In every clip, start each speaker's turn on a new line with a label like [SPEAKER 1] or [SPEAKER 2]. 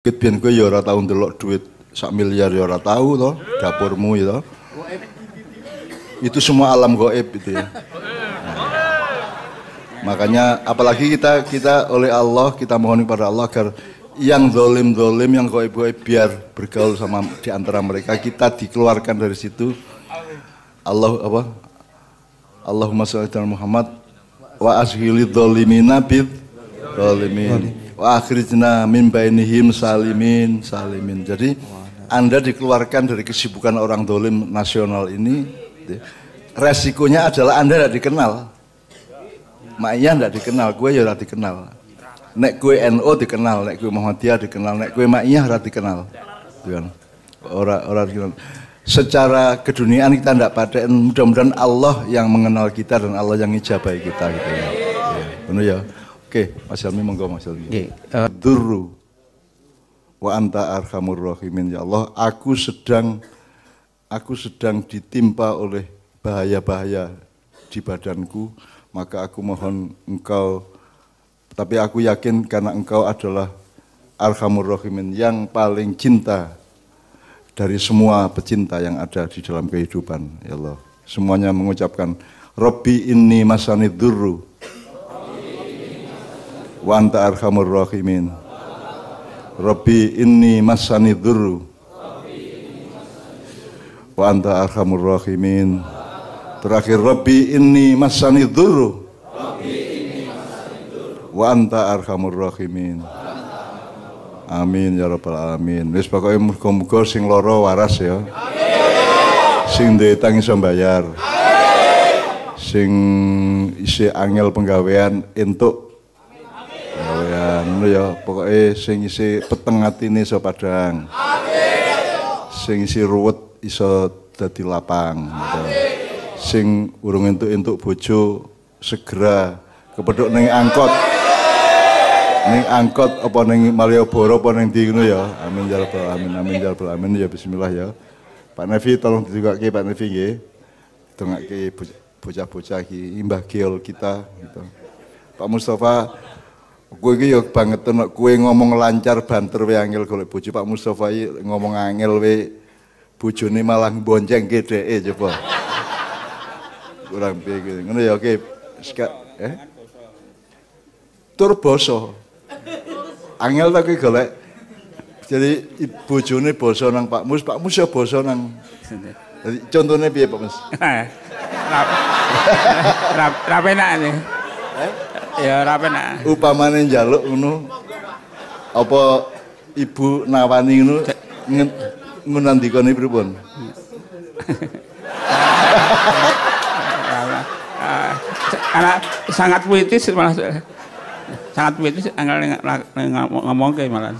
[SPEAKER 1] Biyen kowe ya ora tau ndelok duit 1 miliar ya ora tau toh, dapurmu ya toh. Itu semua alam gaib itu ya. Makanya apalagi kita oleh Allah, kita mohon kepada Allah agar yang zalim, yang gaib biar bergaul sama di antara mereka, kita dikeluarkan dari situ. Allahumma shalli ala Muhammad wa ashhilidz zalimina bidz zalimin wa akhrijna min bainihim salimin. Jadi Anda dikeluarkan dari kesibukan orang zalim nasional ini. Resikonya adalah Anda tidak dikenal. Maknya tidak dikenal, gue ya tidak dikenal. Nek gue NO dikenal, nek gue Muhammadiyah dikenal, nek gue Maknya tidak dikenal. Orang dikenal. Secara keduniaan kita tidak pada, mudah-mudahan Allah yang mengenal kita dan Allah yang ijabai kita gitu ya. Benar ya. Oke, Mas Helmi monggo Mas Helmi. Durru wa anta arhamur rahimin. Ya Allah, aku sedang ditimpa oleh bahaya-bahaya di badanku, maka aku mohon Engkau, tapi aku yakin karena Engkau adalah arhamur rahimin, yang paling cinta dari semua pecinta yang ada di dalam kehidupan. Ya Allah, semuanya mengucapkan Rabbi inni masanid durru wa anta arhamur rahimin. Rabbi inni masanid durru wa anta arhamur rahimin. Terakhir Rabbi inni masanid durru wa anta arhamur rahimin. Amin ya rabbal alamin. Wis pokoke muga-muga sing lara waras ya. Sing duwe utang iso bayar. Sing isih angel penggawean entuk penggawean ngono ya. Pokoke sing isih peteng atine iso padhang. Sing isih ruwet iso dadi lapang gitu. Sing urung entuk bojo segera kepethuk ning angkot. Ning angkot apa ning Malioboro apa ning ndi ngono ya. Amin ya rabbal alamin. Amin ya rabbal alamin ya bismillah ya. Pak Nevi tolong ditugake Pak Nevi nggih. Dongake bocah-bocah iki Mbah Giol kita gitu. Pak Mustafa kowe iki ya banget nek kowe ngomong lancar banter wae angel golek bojo. Pak Mustafa iki ngomong angel wae bojone malah boncengke dheke coba. Kurang piye ngono ya oke. Tur basa. Angel ta kuwi golek. Jadi bojone basa nang Pak Mus ya basa nang. Jadi contone piye Pak Mus?
[SPEAKER 2] Ra penak nih. Ya ra penak.
[SPEAKER 1] Upamane njaluk ngono apa Ibu nawani ngono ngendikane pripun?
[SPEAKER 2] Karena sangat puitis malah, sangat puitis ngomong kayak malah.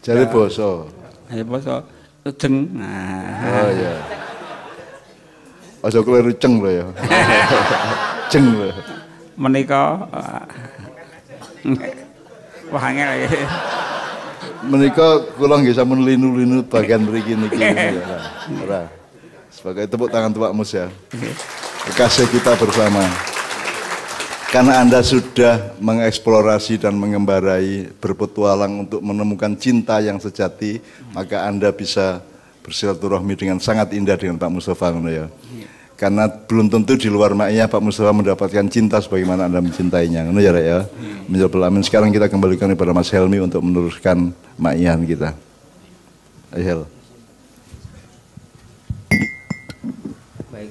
[SPEAKER 1] Jadi boso.
[SPEAKER 2] Jadi boso, ceng.
[SPEAKER 1] Oh iya. Aja kleru ceng lho ya. Ceng lho.
[SPEAKER 2] Menika wah angel iki.
[SPEAKER 1] Menika kula nggih sampun linu-linu bagian mriki niki ya. Ora. Sebagai tepuk tangan Pak Mus ya. Kasih kita bersama. Karena Anda sudah mengeksplorasi dan mengembarai, berpetualang untuk menemukan cinta yang sejati, maka Anda bisa bersilaturahmi dengan sangat indah dengan Pak Mustafa ya. Karena belum tentu di luar maknya Pak Mustafa mendapatkan cinta sebagaimana Anda mencintainya. Ngono ya Rek ya. Menjawab amin. Sekarang kita kembalikan kepada Mas Helmi untuk meneruskan maknyahan kita. Ayo.
[SPEAKER 3] Baik,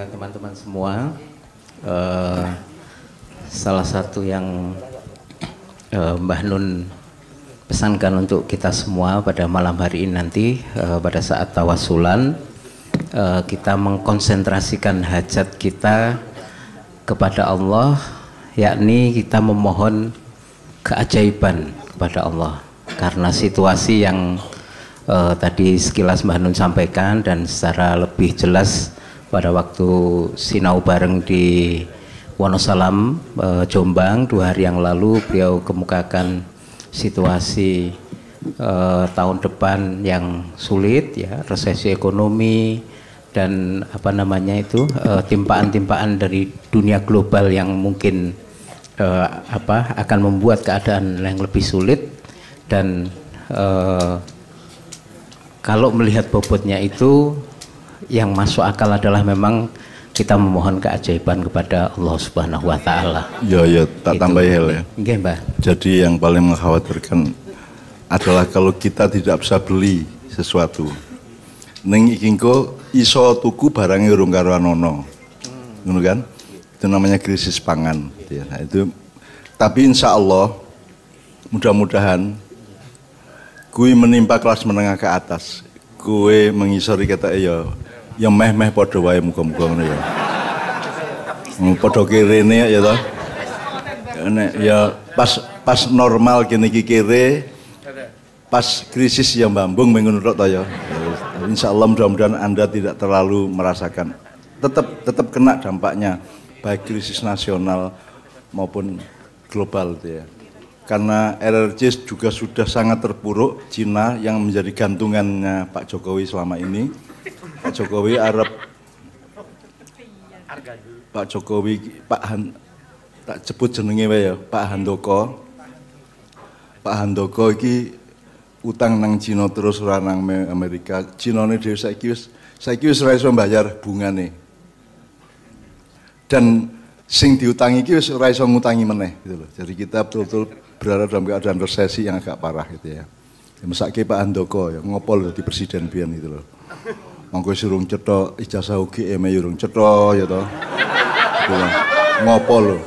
[SPEAKER 3] teman-teman semua, salah satu yang Mbah Nun pesankan untuk kita semua pada malam hari ini nanti pada saat tawasulan, kita mengkonsentrasikan hajat kita kepada Allah, yakni kita memohon keajaiban kepada Allah karena situasi yang tadi sekilas Mbah Nun sampaikan dan secara lebih jelas pada waktu sinau bareng di Wonosalam, Jombang 2 hari yang lalu, beliau kemukakan situasi tahun depan yang sulit ya, resesi ekonomi dan apa namanya itu timpaan-timpaan dari dunia global yang mungkin akan membuat keadaan yang lebih sulit. Dan kalau melihat bobotnya itu, yang masuk akal adalah memang kita memohon keajaiban kepada Allah Subhanahu wa Ta'ala.
[SPEAKER 1] Ya, tak tambah hal ya.
[SPEAKER 3] Nggih, Mbah.
[SPEAKER 1] Jadi yang paling mengkhawatirkan adalah kalau kita tidak bisa beli sesuatu. Ning iki engko iso tuku barang urung karo anono. Ngono kan? Itu namanya krisis pangan. Nah, itu. Tapi insya Allah mudah-mudahan kui menimpa kelas menengah ke atas. Kue mengisori kata ya meh-meh padha wae muga-muga ngono ya. Padha kirene ya toh. Ya pas normal kene iki kere, pas krisis yang bambung mengono tok ya. Insyaallah mudah-mudahan Anda tidak terlalu merasakan. Tetap kena dampaknya baik krisis nasional maupun global gitu ya. Karena RRC juga sudah sangat terpuruk, Cina yang menjadi gantungannya Pak Jokowi selama ini. Pak Jokowi tak sebut jenenge wae ya, Pak Handoko. Pak Handoko iki utang nang Cina terus ora nang Amerika. Cinane dhewe saiki wis ora iso mbayar bungane. Dan sing diutangi iki wis ora iso ngutangi meneh gitu loh. Jadi kita betul-betul berada dalam keadaan resesi yang agak parah gitu ya. Mesake Pak Handoko ya ngopol dadi presiden biyen gitu loh. Mangko surung cetha ijazah UGM urung cetha ya toh. Gitu loh. Ngopol loh.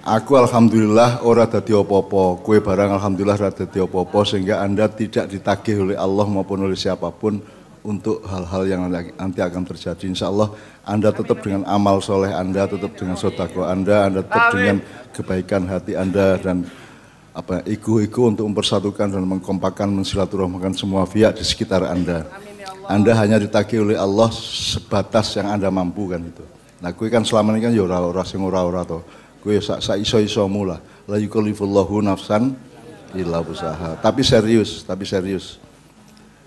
[SPEAKER 1] Aku alhamdulillah ora dadi apa-apa, kowe barang alhamdulillah ora dadi apa-apa sehingga Anda tidak ditagih oleh Allah maupun oleh siapapun untuk hal-hal yang nanti akan terjadi. Insya Allah Anda tetap dengan amal soleh Anda, tetap dengan sedekah Anda tetap dengan kebaikan hati Anda dan ego-ego untuk mempersatukan dan mengkompakkan, mensilaturahmikan semua pihak di sekitar Anda. Anda hanya ditagih oleh Allah sebatas yang Anda mampu kan itu. Nah, kowe kan selama ini kan ya ora sing ora to. Kowe sak iso-isomu lah. La yukallifullahu nafsan illa wusaha. Tapi serius.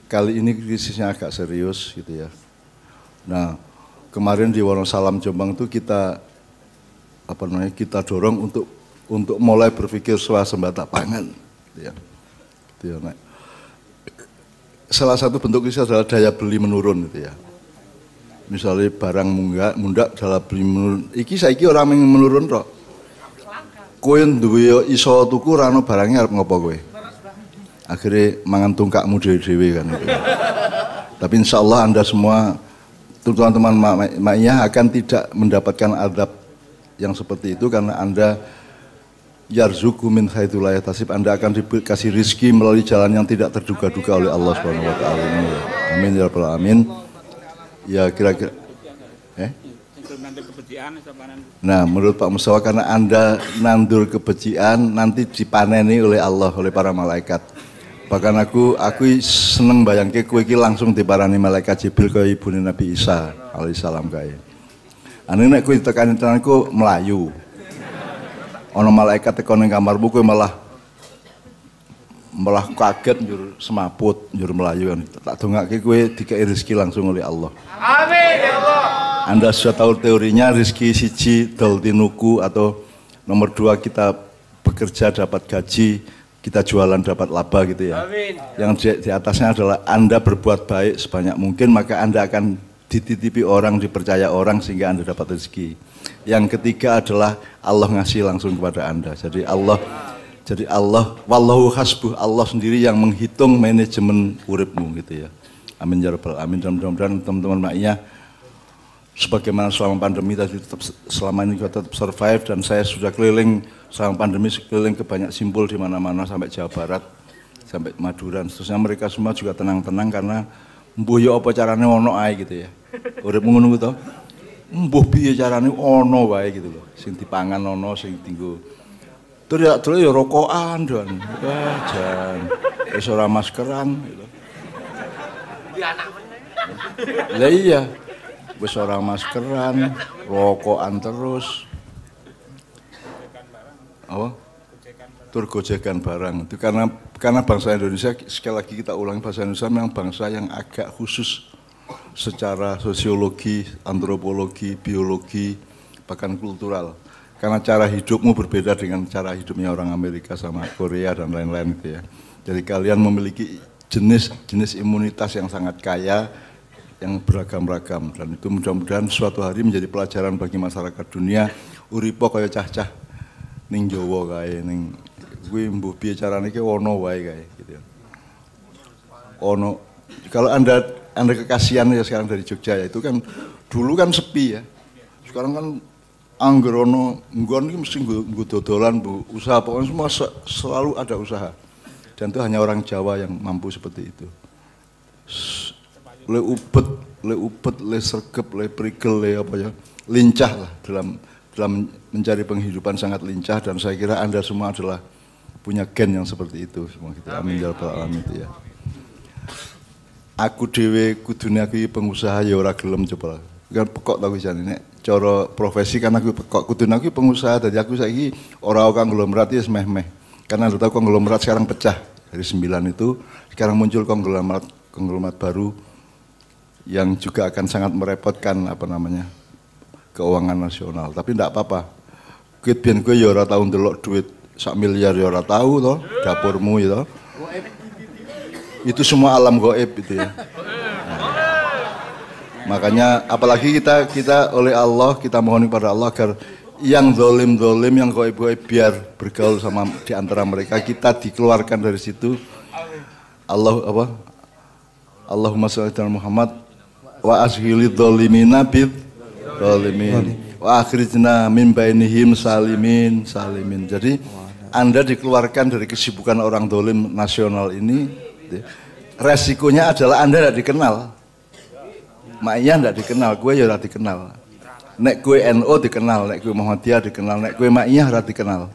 [SPEAKER 1] Kali ini krisisnya agak serius gitu ya. Nah, kemarin di Wonosalam Jombang itu kita dorong untuk mulai berpikir swasembada pangan gitu ya. Gitu ya, nah. Salah satu bentuk krisis adalah daya beli menurun gitu ya. Misalnya barang mundak daya beli menurun. Iki saiki orang yang menurun tok. Kowe duwe iso tuku ora ono barange arep ngopo kowe? Akhirnya mangan tungkakmu dhewe-dhewe kan gitu. Tapi insya Allah Anda semua teman-teman Ma'iyah akan tidak mendapatkan adab yang seperti itu karena Anda yarzuqu min haitsu la yahtasib. Anda akan dikasih rizki melalui jalan yang tidak terduga-duga oleh Allah Subhanahu wa taala. Amin ya rabbal alamin. Ya kira-kira Nah, menurut Pak Mustafa karena Anda nandur kebencian nanti dipaneni oleh Allah, oleh para malaikat. Bahkan aku seneng bayangke kowe iki langsung diparani malaikat Jibril kaya ibune Nabi Isa alaihissalam kae. Ane nek kowe tekani tenanku melayu. Ana malaikat teko ning kamarmu kowe malah kaget njur semaput, njur melayu kan. Tak dongake kowe dikei rezeki langsung oleh Allah. Amin ya Allah. Anda sudah tahu teorinya rezeki siji dol tinuku atau nomor 2 kita bekerja dapat gaji, kita jualan dapat laba gitu ya. Amin. Yang di atasnya adalah Anda berbuat baik sebanyak mungkin maka Anda akan dititipi orang, dipercaya orang sehingga Anda dapat rezeki. Yang ketiga adalah Allah ngasih langsung kepada Anda. Jadi Allah wallahu hasbuh, Allah sendiri yang menghitung manajemen uripmu gitu ya. Amin ya rabbal alamin. Dan mudah-mudahan teman-teman Ma'iyah sebagaimana selama pandemi tadi selama ini kita tetap survive dan saya sudah keliling selama pandemi keliling ke banyak simpul di mana-mana sampai Jawa Barat sampai Madura seterusnya mereka semua juga tenang-tenang karena mbuh ya apa carane ono ae gitu ya. Urip ngono to. Mbuh piye carane ono wae gitu loh. Sing dipangan ono sing dienggo. Terus ya rokokan dan jan wis ora maskeran gitu. Di anak meneh. Lah iya. Wis ora maskeran, rokokan terus. Apa? Tur gojekan barang. Itu karena bangsa Indonesia sekali lagi kita ulangi bahasa Indonesia memang bangsa yang agak khusus secara sosiologi, antropologi, biologi, bahkan kultural. Karena cara hidupmu berbeda dengan cara hidupnya orang Amerika sama Korea dan lain-lain gitu ya. Jadi kalian memiliki jenis imunitas yang sangat kaya, yang beragam-ragam, dan itu mudah-mudahan suatu hari menjadi pelajaran bagi masyarakat dunia. Uripo kaya cah-cah ning Jawa kae, ning kuwi mbuh piye carane ki ono wae kae gitu. Ono, kalau Anda kekasihan ya sekarang dari Jogja ya, itu kan dulu kan sepi ya. Sekarang kan angger ono nggon iki mesti nggo dodolan, Bu, usaha, pokoknya semua selalu ada usaha. Dan itu hanya orang Jawa yang mampu seperti itu. Le upet, le sergep, le prigel, le apa ya, lincah lah dalam mencari penghidupan, sangat lincah, dan saya kira Anda semua adalah punya gen yang seperti itu semua gitu. Amin ya rabbal alamin itu ya. Aku dhewe kudune aku pengusaha ya ora gelem coba. Kan pekok ta wisane nek cara profesi kan aku pekok, kudune aku pengusaha, dadi aku saiki ora konglomerat ya meh-meh. Karena Anda tahu konglomerat sekarang pecah dari 9 itu, sekarang muncul konglomerat baru yang juga akan sangat merepotkan keuangan nasional. Tapi tidak apa-apa. Kuit biyen kowe ya ora tau ndelok duit 1 miliar ya ora tau toh, dapurmu ya toh. Itu semua alam gaib itu ya. Makanya apalagi kita oleh Allah, kita mohon kepada Allah agar yang zalim, yang gaib biar bergaul sama di antara mereka, kita dikeluarkan dari situ. Allahumma shalli ala Muhammad wa ashilid zalimina bid zalimin wa akhrijna min bainihim salimin. Jadi Anda dikeluarkan dari kesibukan orang zalim nasional ini. Resikonya adalah Anda tidak dikenal. Maknya tidak dikenal, gue ya tidak dikenal. Nek gue NO dikenal, nek gue Muhammadiyah dikenal, nek gue Ma'iyah ora dikenal.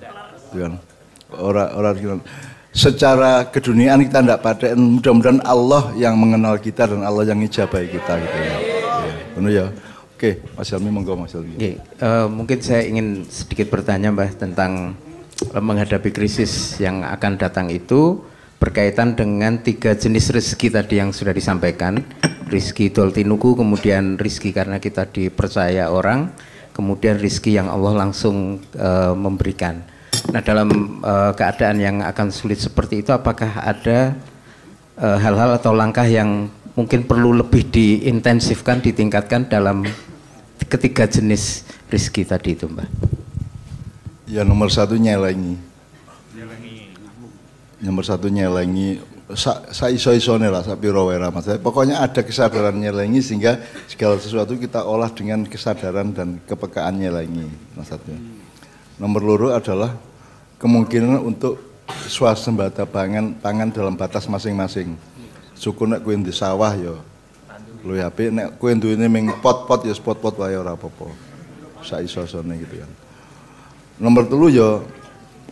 [SPEAKER 1] Ora dikenal. Secara keduniaan kita tidak paten, mudah-mudahan Allah yang mengenal kita dan Allah yang ngijabahi kita gitu ya. Benar ya. Oke, Mas Helmi monggo Mas Helmi.
[SPEAKER 3] Mungkin saya ingin sedikit bertanya Mbah tentang menghadapi krisis yang akan datang itu berkaitan dengan 3 jenis rezeki tadi yang sudah disampaikan. Rizki doltinuku, kemudian rizki karena kita dipercaya orang, kemudian rizki yang Allah langsung memberikan. Nah dalam keadaan yang akan sulit seperti itu, apakah ada hal-hal atau langkah yang mungkin perlu lebih diintensifkan, ditingkatkan dalam ketiga jenis rizki tadi itu Mbak?
[SPEAKER 1] Ya nomor 1 nyelengi. Nomor 1 nyelengi. Iso-isone lah, sapiro wae rahmat saya. Pokoknya ada kesadaran nyelengi sehingga segala sesuatu kita olah dengan kesadaran dan kepekaan nyelengi. Nomor 2 adalah kemungkinan untuk swasembada pangan dalam batas masing-masing. Syukur nek kowe di sawah ya luwih apik, nek kowe duwene ming pot-pot ya pot-pot wae ora apa-apa. Saiso-isone gitu kan. Nomor 3 ya,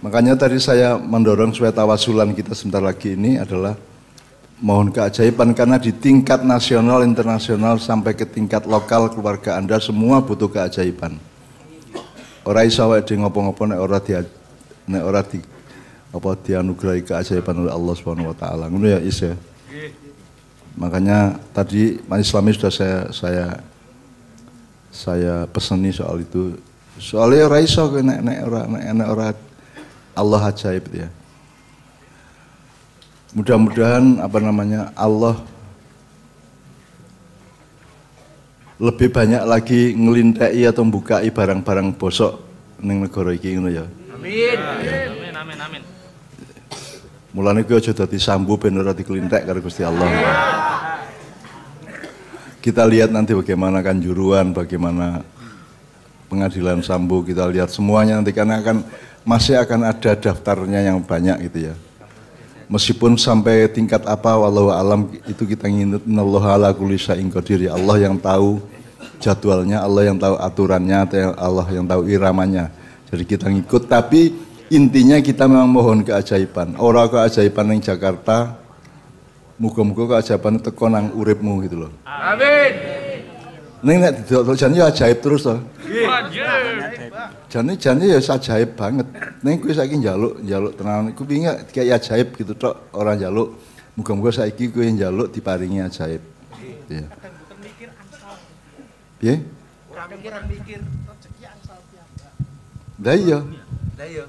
[SPEAKER 1] makanya tadi saya mendorong supaya tawasulan kita sebentar lagi ini adalah mohon keajaiban, karena di tingkat nasional, internasional, sampai ke tingkat lokal keluarga Anda semua butuh keajaiban. Ora iso wae di ngopo-ngopo nek ora dianugerahi keajaiban oleh Allah Subhanahu wa taala. Ngono ya Is ya. Makanya tadi Mas Islami sudah saya peseni soal itu. Soalnya ora iso nek ora Allah ajaib ya. Mudah-mudahan Allah lebih banyak lagi ngelinteki atau membukai barang-barang bosok ning negara iki ngono ya. Amin. Ya. Amin. Mulane kuwi aja dadi sambu ben ora dikelintek karo Gusti Allah. Ya. Kita lihat nanti bagaimana Kanjuruhan, bagaimana pengadilan Sambo, kita lihat semuanya nanti karena masih akan ada daftarnya yang banyak gitu ya. Meskipun sampai tingkat apa wallahu alam itu kita ingin innallaha ala kulli syai'in qadir ya. Allah yang tahu jadwalnya, Allah yang tahu aturannya, Allah yang tahu iramanya. Jadi kita ngikut, tapi intinya kita memang mohon keajaiban. Ora keajaiban yang Jakarta, muga-muga keajaiban teko nang uripmu gitu loh. Amin. Ning nek jane ya ajaib terus to. Jane ya ajaib banget. Ning kowe saiki njaluk tenan iku pinge kayak ajaib gitu tok, ora njaluk. Muga-muga saiki kowe njaluk diparingi ajaib. Iya. Piye? Ora mikir rezeki angsal piyambak. Lah iya. Ajaib.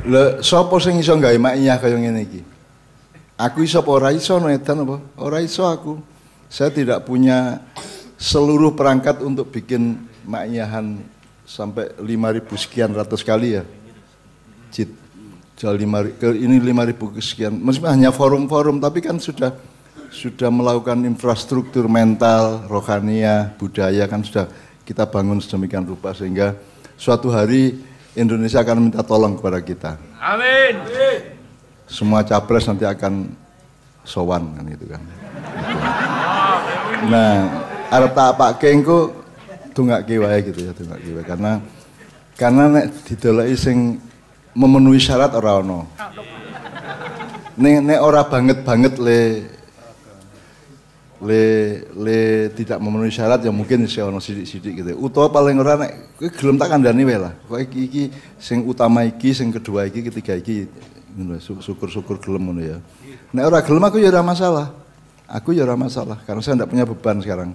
[SPEAKER 1] Lho, sapa sing iso gawe maiyah kaya ngene iki? Aku iso apa ora iso no edan apa? Ora iso aku. Saya tidak punya seluruh perangkat untuk bikin maiyahan sampai 5.000 sekian ratus kali ya. Jid. Jual 5.000, ini 5.000 sekian. Meskipun hanya forum-forum, tapi kan sudah melakukan infrastruktur mental, rohania, budaya kan sudah kita bangun sedemikian rupa sehingga suatu hari Indonesia akan minta tolong kepada kita.
[SPEAKER 2] Amin.
[SPEAKER 1] Semua capres nanti akan sowan kan gitu kan. Nah, arep tak pakai engko tunggake wae gitu ya, tunggake wae karena nek dideleki sing memenuhi syarat ora ono. Nek ora banget le tidak memenuhi syarat ya mungkin isih ono sithik-sithik gitu. Utawa paling ora nek kowe gelem tak kandhani wae lah. Kok iki sing utama iki, sing kedua iki, ketiga iki ngono syukur-syukur gelem ngono ya. Nek ora gelem aku ya ora masalah. Aku ya ora masalah karena saya tidak punya beban sekarang.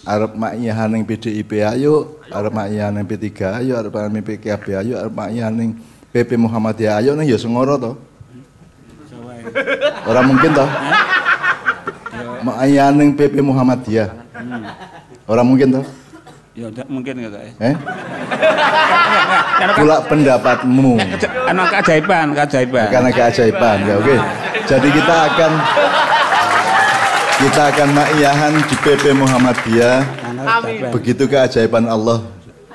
[SPEAKER 1] Arep makiyahan ning PDIP ayo, arep makiyahan ning P3 ayo, arep makiyahan ning PKB ayo, arep makiyahan ning PP Muhammadiyah ayo ning ya sengoro to. Ora mungkin to. Makiyahan ning PP Muhammadiyah. Ora mungkin to.
[SPEAKER 2] Ya tidak mungkin enggak ya.
[SPEAKER 1] Pula pendapatmu.
[SPEAKER 2] Ana keajaiban.
[SPEAKER 1] Karena keajaiban ya oke. Jadi kita akan ma'iyahan di PP Muhammadiyah. Amin. Begitu keajaiban Allah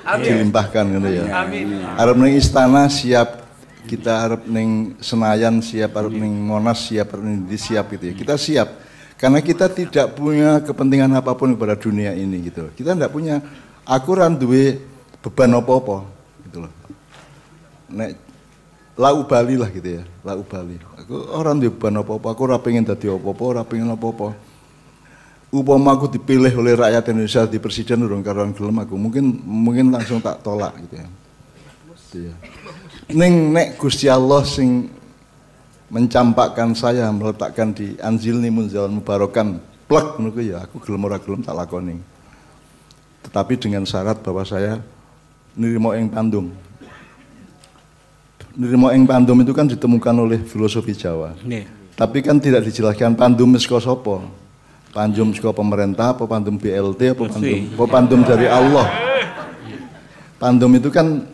[SPEAKER 1] dilimpahkan gitu ya. Amin. Arep ning istana siap, kita arep ning Senayan siap, arep ning Monas siap, arep ning siap gitu ya. Kita siap. Karena kita tidak punya kepentingan apapun kepada dunia ini gitu. Kita tidak punya, aku ora duwe beban apa-apa gitu loh. Nek lau bali lah gitu ya, lau bali. Aku orang duwe beban apa-apa, aku ora pengen dadi apa-apa, ora pengen apa-apa. Upama aku dipilih oleh rakyat Indonesia di presiden urung karuan gelem aku mungkin langsung tak tolak gitu ya. Gitu ya. Nek Gusti Allah sing mencampakkan saya, meletakkan di Anzilni Munzalan Mubarakan plek ngono ya, aku gelem ora gelem tak lakoni. Tetapi dengan syarat bahwa saya nirimo ing pandum. Nirimo ing pandum itu kan ditemukan oleh filosofi Jawa. Tapi kan tidak dijelaskan pandum saka sapa. Pandum saka pemerintah, apa pandum BLT, apa pandum dari Allah. Pandum itu kan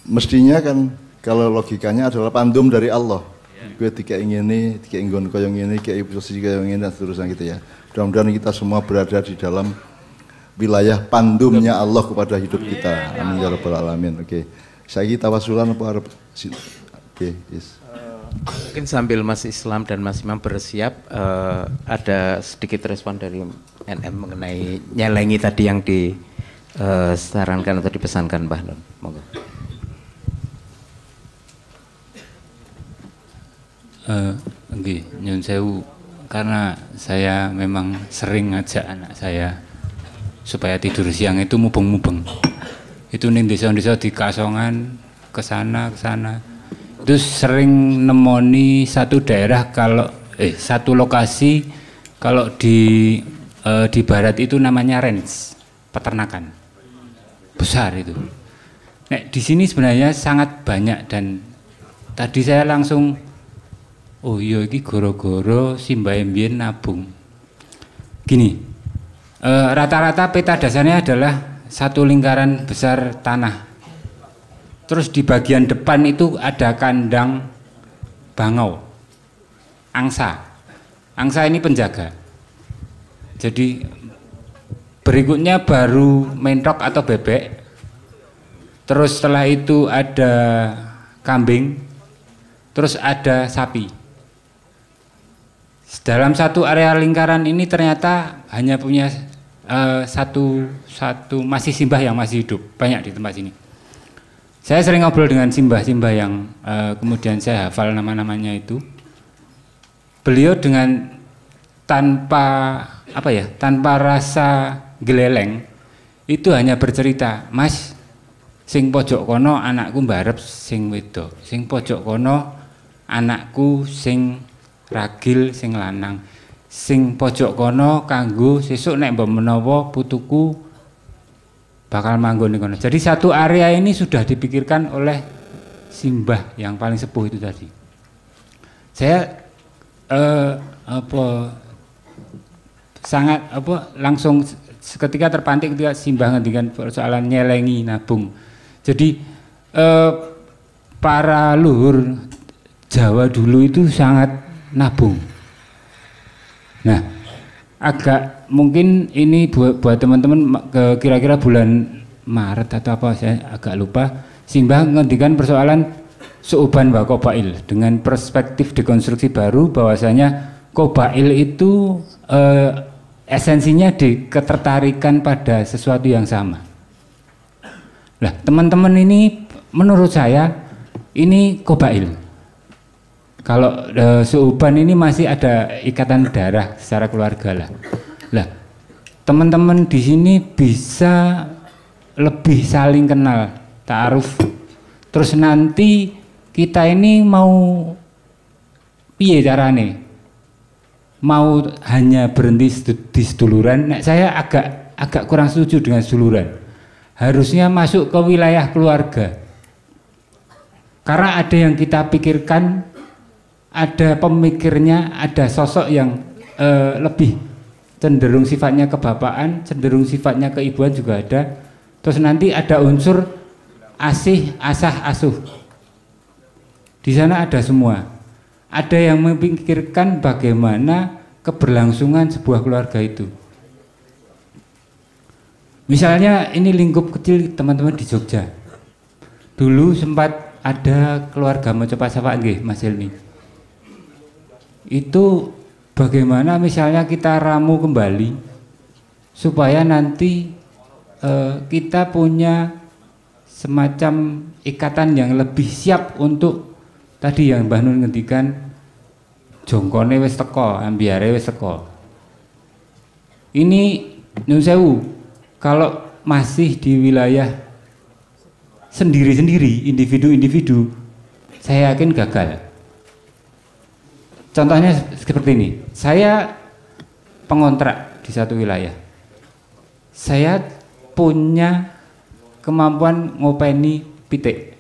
[SPEAKER 1] mestinya kan kalau logikanya adalah pandum dari Allah. Gue dikei ngene, dikei nggon kaya ngene, dikei posisi kaya ngene dan seterusnya gitu ya. Mudah-mudahan kita semua berada di dalam wilayah pandumnya Allah kepada hidup kita. Amin ya rabbal alamin. Oke. Saiki tawasulan apa arep oke, yes.
[SPEAKER 3] Mungkin sambil Mas Islam dan Mas Imam bersiap, ada sedikit respon dari NM mengenai nyelengi tadi yang disarankan atau dipesankan Mbah Nun. Monggo.
[SPEAKER 4] Nggih, nyun sewu, karena saya memang sering ngajak anak saya supaya tidur siang itu mubeng-mubeng. Itu ning desa-desa di Kasongan, ke sana. Itu sering nemoni satu daerah satu lokasi kalau di barat itu namanya range, peternakan. Besar itu. Nek di sini sebenarnya sangat banyak dan tadi saya langsung oh iya iki goro-goro simbahe mbiyen nabung. Gini. Rata-rata peta dasarnya adalah satu lingkaran besar tanah. Terus di bagian depan itu ada kandang bangau, angsa. Angsa ini penjaga. Jadi berikutnya baru mentok atau bebek. Terus setelah itu ada kambing. Terus ada sapi. Dalam satu area lingkaran ini ternyata hanya punya satu masih simbah yang masih hidup. Banyak di tempat sini. Saya sering ngobrol dengan simbah-simbah yang kemudian saya hafal nama-namanya itu. Beliau dengan tanpa rasa geleleng itu hanya bercerita, Mas, sing pojok kono anakku mbarep sing wedok, sing pojok kono anakku sing ragil sing lanang, sing pojok kono kanggo sesuk nek mbok menawa putuku bakal manggon di kono. Jadi satu area ini sudah dipikirkan oleh simbah yang paling sepuh itu tadi. Saya langsung ketika terpantik ketika simbah ngendikan persoalan nyelengi nabung. Jadi para luhur Jawa dulu itu sangat nabung. Nah, agak mungkin ini buat teman-teman kira-kira bulan Maret atau apa, saya agak lupa, simbah ngendikan persoalan su'uban wa qabail dengan perspektif dekonstruksi baru bahwasanya qabail itu esensinya di ketertarikan pada sesuatu yang sama. Nah, teman-teman ini menurut saya ini qabail. Kalau su'uban ini masih ada ikatan darah secara keluarga lah. Lah, teman-teman di sini bisa lebih saling kenal, ta'aruf. Terus nanti kita ini mau piye carane? Mau hanya berhenti di seduluran? Nah, saya agak kurang setuju dengan seduluran. Harusnya masuk ke wilayah keluarga. Karena ada yang kita pikirkan, ada pemikirnya, ada sosok yang lebih cenderung sifatnya kebapaan, cenderung sifatnya keibuan juga ada. Terus nanti ada unsur asih, asah, asuh. Di sana ada semua. Ada yang memikirkan bagaimana keberlangsungan sebuah keluarga itu. Misalnya ini lingkup kecil teman-teman di Jogja. Dulu sempat ada keluarga Mojopat Sapa nggih, Mas Helmi. Itu bagaimana misalnya kita ramu kembali supaya nanti kita punya semacam ikatan yang lebih siap untuk tadi yang Mbah Nun ngendikan jongkone wis teko, ambiare wis teko. Ini nyun sewu, kalau masih di wilayah sendiri-sendiri, individu-individu, saya yakin gagal. Contohnya seperti ini, saya pengontrak di satu wilayah, saya punya kemampuan ngopeni pitik.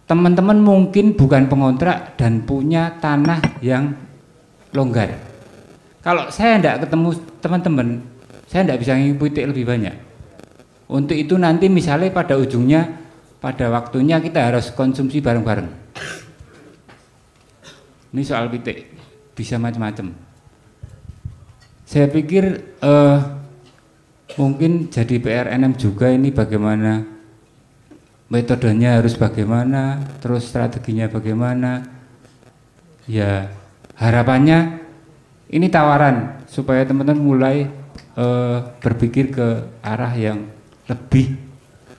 [SPEAKER 4] Teman-teman mungkin bukan pengontrak dan punya tanah yang longgar. Kalau saya tidak ketemu teman-teman, saya tidak bisa ngipi pitik lebih banyak. Untuk itu nanti misalnya pada ujungnya, pada waktunya kita harus konsumsi bareng-bareng. Ini soal pitik, bisa macam-macam. Saya pikir mungkin jadi PRNM juga ini bagaimana metodenya harus bagaimana, terus strateginya bagaimana. Ya harapannya ini tawaran supaya teman-teman mulai berpikir ke arah yang lebih.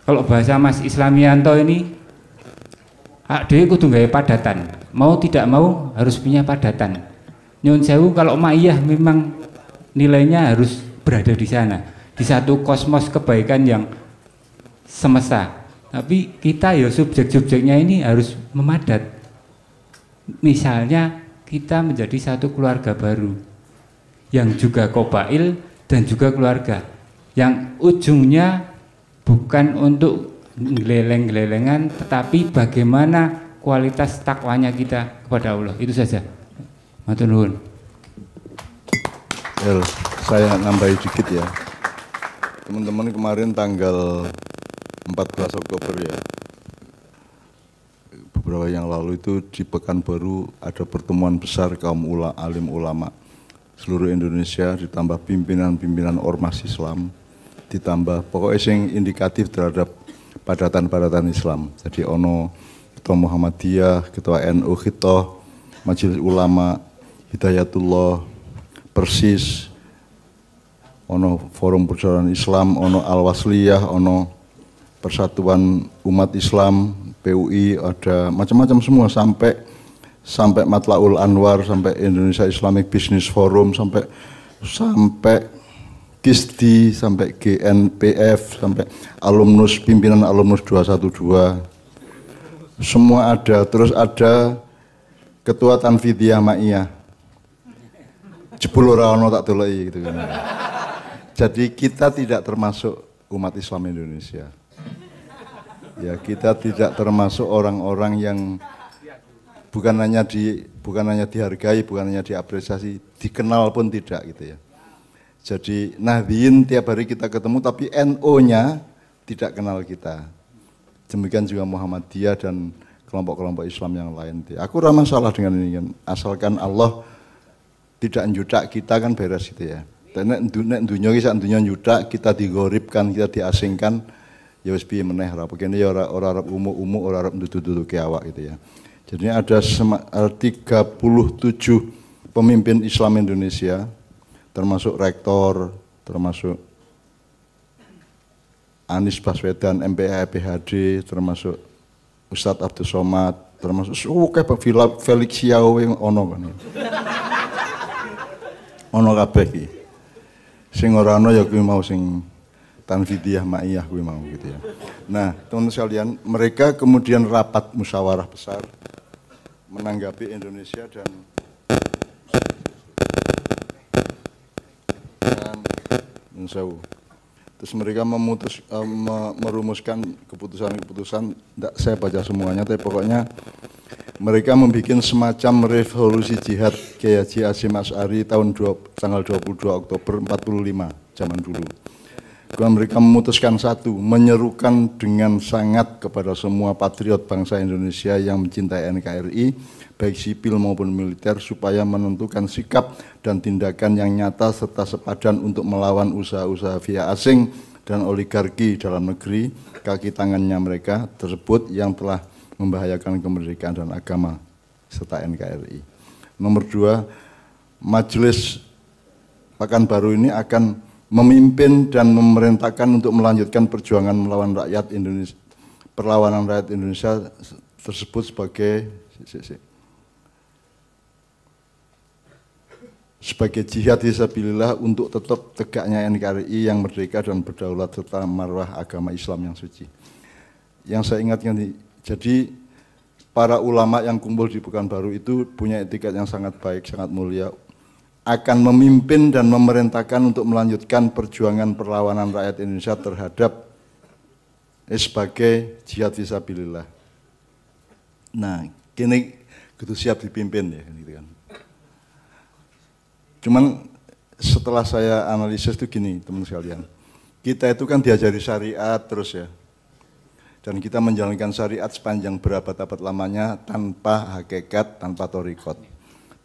[SPEAKER 4] Kalau bahasa Mas Islamianto ini, dia kudu gawe padatan. Mau tidak mau harus punya padatan. Nyun sewu kalau maiyah memang nilainya harus berada di sana, di satu kosmos kebaikan yang semesta. Tapi kita ya subjek-subjeknya ini harus memadat. Misalnya kita menjadi satu keluarga baru yang juga qabail dan juga keluarga yang ujungnya bukan untuk geleleng-gelelengan, tetapi bagaimana kualitas takwanya kita kepada Allah. Itu saja. Matur nuwun.
[SPEAKER 1] Saya nambahi dikit ya. Teman-teman kemarin tanggal 14 Oktober ya, beberapa yang lalu itu di Pekanbaru ada pertemuan besar kaum alim ulama seluruh Indonesia, ditambah pimpinan-pimpinan ormas Islam, ditambah pokoknya yang indikatif terhadap padatan-padatan Islam. Jadi ono Ketua Muhammadiyah, Ketua NU Khitoh, Majelis Ulama, Hidayatullah, Persis, ono Forum Persaudaraan Islam, ono Al-Wasliyah, ono Persatuan Umat Islam, PUI, ada macam-macam semua sampai Matlaul Anwar, sampai Indonesia Islamic Business Forum, sampai KISDI, sampai GNPF, sampai alumnus, pimpinan alumnus 212. Semua ada. Terus ada Ketua Tanfidiyah Ma'iyah. Jebul ora ono tak doleki gitu kan. Jadi kita tidak termasuk umat Islam Indonesia. Ya, kita tidak termasuk orang-orang yang bukan hanya dihargai, bukan hanya diapresiasi, dikenal pun tidak gitu ya. Jadi Nahdliyin tiap hari kita ketemu, tapi NO-nya tidak kenal kita. Demikian juga Muhammadiyah dan kelompok-kelompok Islam yang lain. Aku ramah masalah dengan ini kan, asalkan Allah tidak nyudak kita kan beres gitu ya. Dan nek dunia iki sak dunia nyudak, kita digoribkan, kita diasingkan, ya wis piye meneh ra begini ya ora arep umuk-umuk, ora arep dudu-duduke awak gitu ya. Jadi ada 37 pemimpin Islam Indonesia, termasuk rektor, termasuk Anies Baswedan, MPA, PHD, termasuk Ustadz Abdul Somad, termasuk kayak Felix Xiao yang ono kan. Ono kabeh iki. Sing ora ono ya kuwi mau sing Tanfidiyah Ma'iyah kuwi mau gitu ya. Nah, teman-teman sekalian, mereka kemudian rapat musyawarah besar menanggapi Indonesia dan terus mereka merumuskan keputusan-keputusan, tidak saya baca semuanya, tapi pokoknya mereka membuat semacam revolusi jihad Kiai Haji Hasyim Asy'ari tanggal 22 Oktober 45 zaman dulu. Kemudian mereka memutuskan satu, menyerukan dengan sangat kepada semua patriot bangsa Indonesia yang mencintai NKRI, baik sipil maupun militer, supaya menentukan sikap dan tindakan yang nyata serta sepadan untuk melawan usaha-usaha via asing dan oligarki dalam negeri, kaki tangannya mereka tersebut yang telah membahayakan kemerdekaan dan agama serta NKRI. Nomor 2, Majelis Pekanbaru ini akan memimpin dan memerintahkan untuk melanjutkan perjuangan melawan rakyat Indonesia, perlawanan rakyat Indonesia tersebut sebagai jihad fisabilillah untuk tetap tegaknya NKRI yang merdeka dan berdaulat serta marwah agama Islam yang suci. Yang saya ingatkan, jadi para ulama yang kumpul di Pekanbaru itu punya etikat yang sangat baik, sangat mulia, akan memimpin dan memerintahkan untuk melanjutkan perjuangan perlawanan rakyat Indonesia terhadap sebagai jihad fisabilillah. Nah, kini kudu siap dipimpin ya gitu kan. Cuman setelah saya analisis itu gini, teman sekalian. Kita itu kan diajari syariat terus ya. Dan kita menjalankan syariat sepanjang berabad-abad lamanya tanpa hakikat, tanpa thariqat.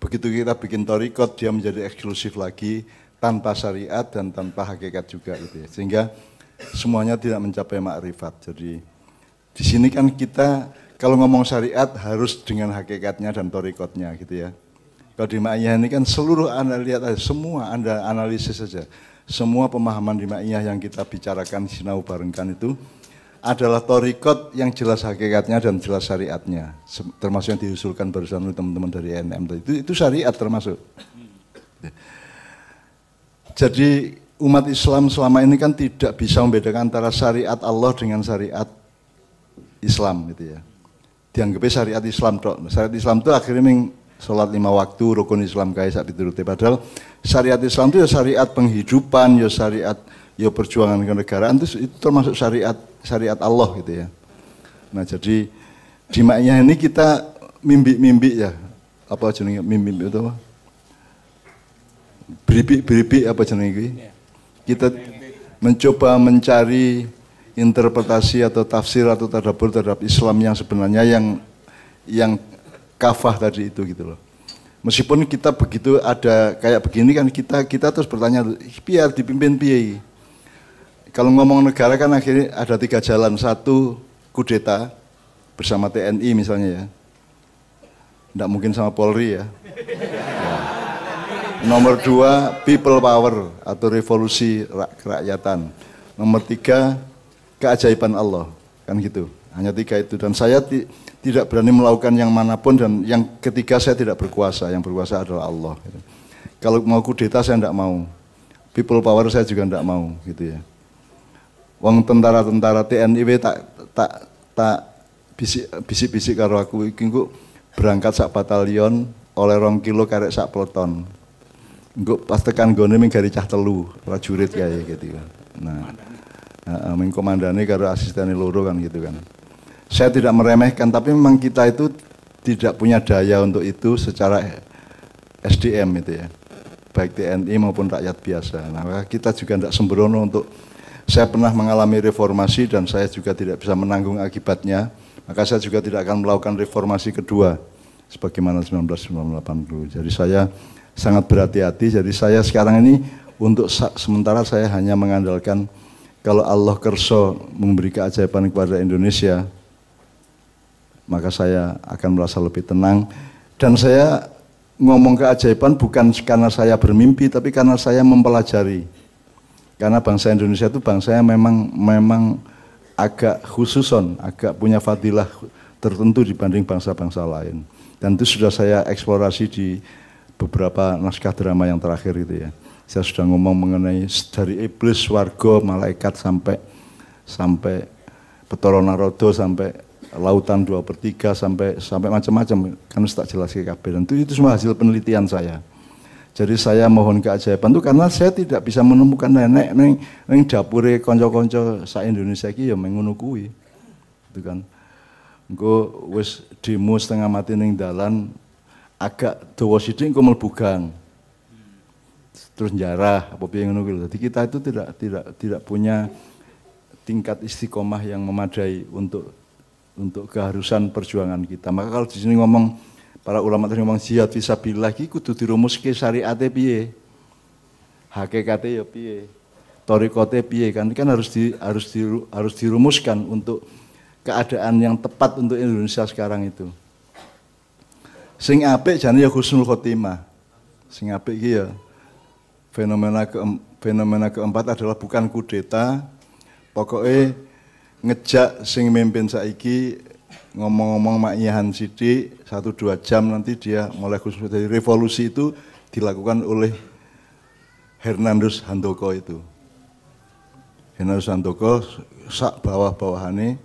[SPEAKER 1] Begitu kita bikin thariqat, dia menjadi eksklusif lagi, tanpa syariat dan tanpa hakikat juga gitu ya. Sehingga semuanya tidak mencapai makrifat. Jadi di sini kan kita kalau ngomong syariat harus dengan hakikatnya dan thariqatnya gitu ya. Kalau di Ma'iyah ini kan seluruh Anda lihat aja, semua Anda analisis saja. Semua pemahaman di Ma'iyah yang kita bicarakan, sinau barengkan itu adalah thariqat yang jelas hakikatnya dan jelas syariatnya, termasuk yang diusulkan barusan oleh teman-teman dari NM itu syariat termasuk. Jadi umat Islam selama ini kan tidak bisa membedakan antara syariat Allah dengan syariat Islam gitu ya. Dianggapnya syariat Islam tok. Syariat Islam itu akhirnya sholat 5 waktu, rukun Islam kaya sak piturute. Padahal syariat Islam itu ya syariat penghidupan, ya syariat ya perjuangan kenegaraan, itu termasuk syariat Allah gitu ya. Nah jadi di Ma'iyah ini kita mimpi ya, apa jenenge mimpi itu apa? Beribik apa jenenge? Kita mencoba mencari interpretasi atau tafsir atau tadabbur terhadap Islam yang sebenarnya yang kafah tadi itu gitu loh. Meskipun kita begitu ada kayak begini kan kita terus bertanya, biar dipimpin piye? Kalau ngomong negara kan akhirnya ada 3 jalan. 1, kudeta bersama TNI misalnya ya. Tidak mungkin sama Polri ya. Nomor 2, people power atau revolusi kerakyatan. Nomor 3, keajaiban Allah. Kan gitu. Hanya 3 itu. Dan saya tidak berani melakukan yang manapun, dan yang ketiga saya tidak berkuasa. Yang berkuasa adalah Allah. Kalau mau kudeta saya tidak mau. People power saya juga tidak mau gitu ya. Wong tentara-tentara TNI tak bisik-bisik karo aku iki engko berangkat sak batalion oleh 2 kilo karek sak peleton. Engko pas tekan gone ming gari cah 3 prajurit kae gitu. Nah, Mengkomandani karo asisten loro kan gitu kan. Saya tidak meremehkan, tapi memang kita itu tidak punya daya untuk itu secara SDM itu ya, baik TNI maupun rakyat biasa. Nah, kita juga tidak sembrono untuk, saya pernah mengalami reformasi dan saya juga tidak bisa menanggung akibatnya, maka saya juga tidak akan melakukan reformasi kedua sebagaimana 1980. Jadi saya sangat berhati-hati. Jadi saya sekarang ini untuk sementara saya hanya mengandalkan kalau Allah kerso memberi keajaiban kepada Indonesia, maka saya akan merasa lebih tenang. Dan saya ngomong keajaiban bukan karena saya bermimpi, tapi karena saya mempelajari. Karena bangsa Indonesia itu bangsa yang memang agak khususon, agak punya fadilah tertentu dibanding bangsa-bangsa lain. Dan itu sudah saya eksplorasi di beberapa naskah drama yang terakhir itu ya. Saya sudah ngomong mengenai dari iblis, warga, malaikat sampai Bathara Narada, sampai lautan 2/3 sampai macam-macam, kan tak jelas ke kabeh. Dan itu semua hasil penelitian saya. Jadi saya mohon keajaiban itu karena saya tidak bisa menemukan nenek ning dapure kanca-kanca sak Indonesia iki ya mengono kuwi. Itu kan. Engko wis demo setengah mati ning dalan agak dawa sithik engko mlebu gang. Terus jarah apa piye ngono kuwi. Jadi kita itu tidak punya tingkat istiqomah yang memadai untuk keharusan perjuangan kita. Maka kalau di sini ngomong para ulama tadi ngomong jihad fisabilillah iki kudu dirumuske syariate piye? Hakikate ya piye? Thariqate piye? Kan harus dirumuskan untuk keadaan yang tepat untuk Indonesia sekarang itu. Sing apik jane ya husnul khotimah. Sing apik iki ya fenomena keempat adalah bukan kudeta, pokoknya ngejak sing mimpin saiki ngomong-ngomong maknyahan sidik 1-2 jam nanti dia mulai khusus dari revolusi itu dilakukan oleh Hernandez Handoko itu. Hernandez Handoko sak bawah-bawahane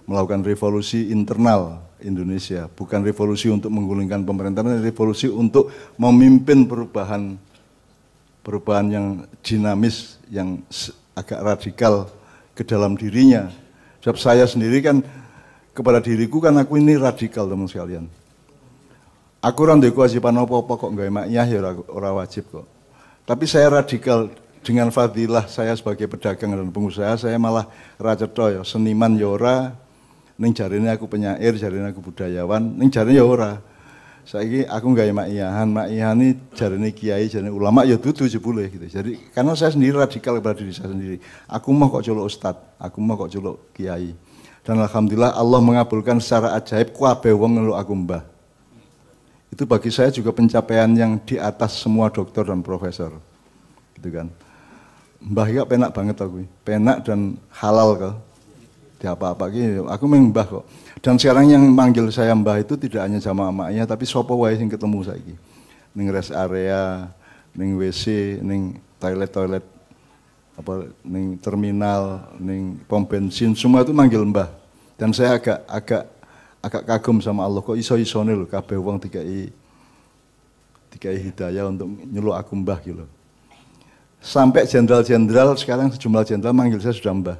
[SPEAKER 1] melakukan revolusi internal Indonesia, bukan revolusi untuk menggulingkan pemerintahan, revolusi untuk memimpin perubahan yang dinamis, yang agak radikal ke dalam dirinya. Sebab saya sendiri kan kepada diriku kan aku ini radikal teman sekalian. Aku ora ndek kewajiban apa-apa kok gawe makyah ya ora wajib kok. Tapi saya radikal dengan fadilah saya sebagai pedagang dan pengusaha, saya malah ra cetha ya seniman ya ora, ning jarene aku penyair, jarene aku budayawan, ning jarene ya ora. Saiki aku gawe makyahan iki jarene kiai, jarene ulama ya dudu jebule gitu. Jadi karena saya sendiri radikal kepada diri saya sendiri. Aku mau kok culuk ustad, aku mau kok culuk kiai. Dan alhamdulillah Allah mengabulkan secara ajaib kabeh wong ngeluk aku mbah. Itu bagi saya juga pencapaian yang di atas semua dokter dan profesor. Gitu kan. Mbah iki penak banget aku. Penak dan halal kok. Di apa-apa iki aku mung mbah kok. Dan sekarang yang manggil saya mbah itu tidak hanya jamaah maknya, tapi sapa wae sing ketemu saiki. Ning rest area, ning WC, ning toilet apa ning terminal, ning pom bensin, semua itu manggil mbah. Dan saya agak kagum sama Allah, kok iso-isone lho kabeh wong dikai hidayah untuk nyeluk aku mbah gitu. Sampai jenderal-jenderal sekarang sejumlah jenderal manggil saya sudah mbah.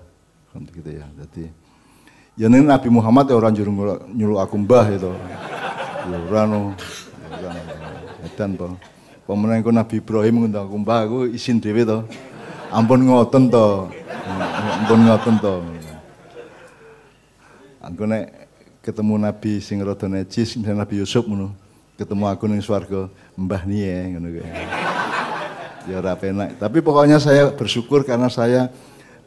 [SPEAKER 1] Gitu ya. Jadi ya ini Nabi Muhammad ya orang nyuruh aku mbah itu. Ya ora no. Edan po. Pemenang ku Nabi Ibrahim ngundang aku mbah, aku isin dhewe to. Ampun ngoten to. Ampun ngoten to. Aku nek ketemu Nabi sing rada najis, misalnya Nabi Yusuf ngono. Ketemu aku ning swarga, mbah niye ngono kuwi. Ya ora penak. Tapi pokoknya saya bersyukur karena saya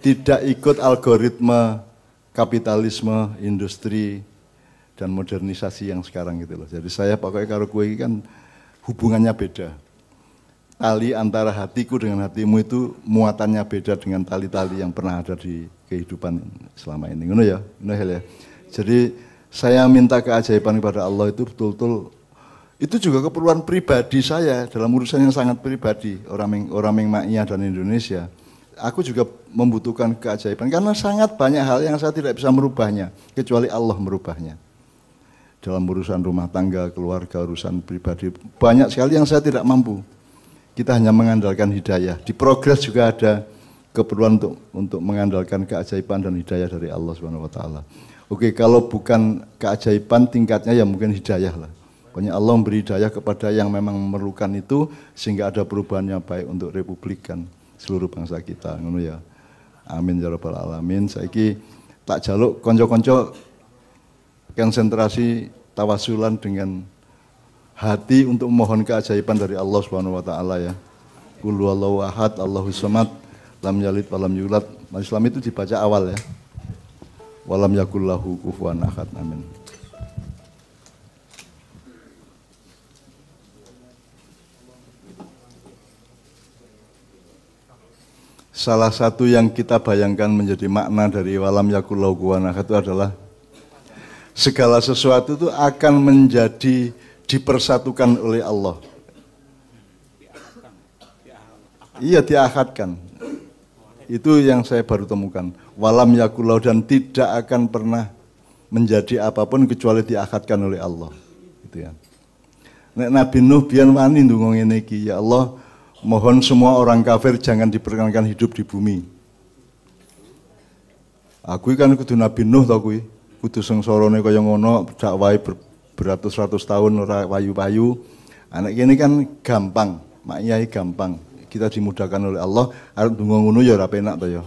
[SPEAKER 1] tidak ikut algoritma kapitalisme, industri, dan modernisasi yang sekarang gitu loh. Jadi saya pokoknya karo kowe iki kan hubungannya beda. Tali antara hatiku dengan hatimu itu muatannya beda dengan tali-tali yang pernah ada di kehidupan selama ini. Ngono ya, ngono ya. Jadi saya minta keajaiban kepada Allah itu betul-betul itu juga keperluan pribadi saya dalam urusan yang sangat pribadi orang yang maknya dan Indonesia. Aku juga membutuhkan keajaiban karena sangat banyak hal yang saya tidak bisa merubahnya kecuali Allah merubahnya. Dalam urusan rumah tangga, keluarga, urusan pribadi banyak sekali yang saya tidak mampu. Kita hanya mengandalkan hidayah. Di progres juga ada keperluan untuk mengandalkan keajaiban dan hidayah dari Allah Subhanahu wa taala. Oke, kalau bukan keajaiban tingkatnya ya mungkin hidayah lah. Pokoknya Allah memberi hidayah kepada yang memang memerlukan itu sehingga ada perubahan yang baik untuk republik dan seluruh bangsa kita. Ngono ya. Amin ya rabbal alamin. Saiki tak jaluk konco-konco konsentrasi tawasulan dengan hati untuk memohon keajaiban dari Allah Subhanahu wa taala ya. Qul huwallahu ahad, Allahus samad, lam yalid walam yulad. Islam itu dibaca awal ya. Walam yakul lahu kufuwan ahad. Amin. Salah satu yang kita bayangkan menjadi makna dari walam yakul lahu kufuwan ahad itu adalah segala sesuatu itu akan menjadi dipersatukan oleh Allah. Iya, diakadkan. Itu yang saya baru temukan. Walam yakulau, dan tidak akan pernah menjadi apapun kecuali diakadkan oleh Allah. Gitu ya. Nek Nabi Nuh biyen wani ndonga ngene iki, ya Allah, mohon semua orang kafir jangan diperkenankan hidup di bumi. Aku kan kudu Nabi Nuh to kuwi. Kudu sengsarane kaya ngono, dakwahe beratus-ratus tahun ora payu-payu. Anak kene kan gampang, mak yai gampang. Kita dimudahkan oleh Allah, arep ndonga ngono ya ora penak to ya.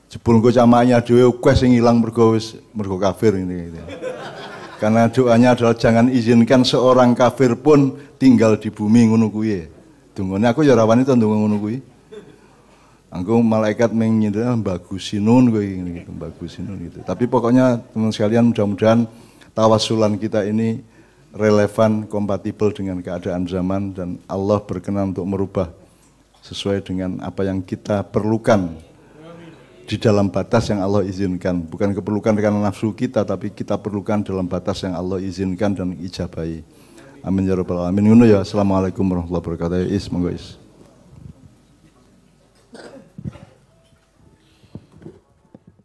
[SPEAKER 1] Jebul engko camaane dhewe ukeh sing ilang mergo kafir ini gitu. Karena doanya adalah jangan izinkan seorang kafir pun tinggal di bumi ngono kuwi. Dungane aku ya ora wani to ndonga ngono kuwi. Angko malaikat menyindir bagusinun kowe gitu, bagusinun gitu. Tapi pokoknya teman sekalian mudah-mudahan tawasulan kita ini relevan, kompatibel dengan keadaan zaman dan Allah berkenan untuk merubah sesuai dengan apa yang kita perlukan di dalam batas yang Allah izinkan. Bukan keperlukan karena nafsu kita, tapi kita perlukan dalam batas yang Allah izinkan dan ijabahi. Amin ya rabbal alamin. Ngono ya. Assalamualaikum warahmatullahi wabarakatuh. Is, monggo is.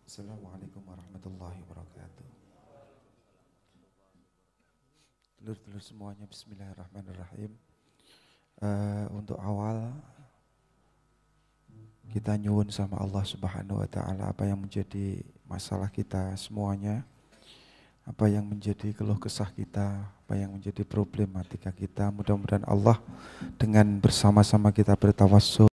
[SPEAKER 5] Assalamualaikum warahmatullahi wabarakatuh. Dulur-dulur semuanya, bismillahirrahmanirrahim. Untuk awal kita nyuwun sama Allah Subhanahu wa taala apa yang menjadi masalah kita semuanya, apa yang menjadi keluh kesah kita, apa yang menjadi problematika kita. Mudah-mudahan Allah dengan bersama-sama kita bertawassul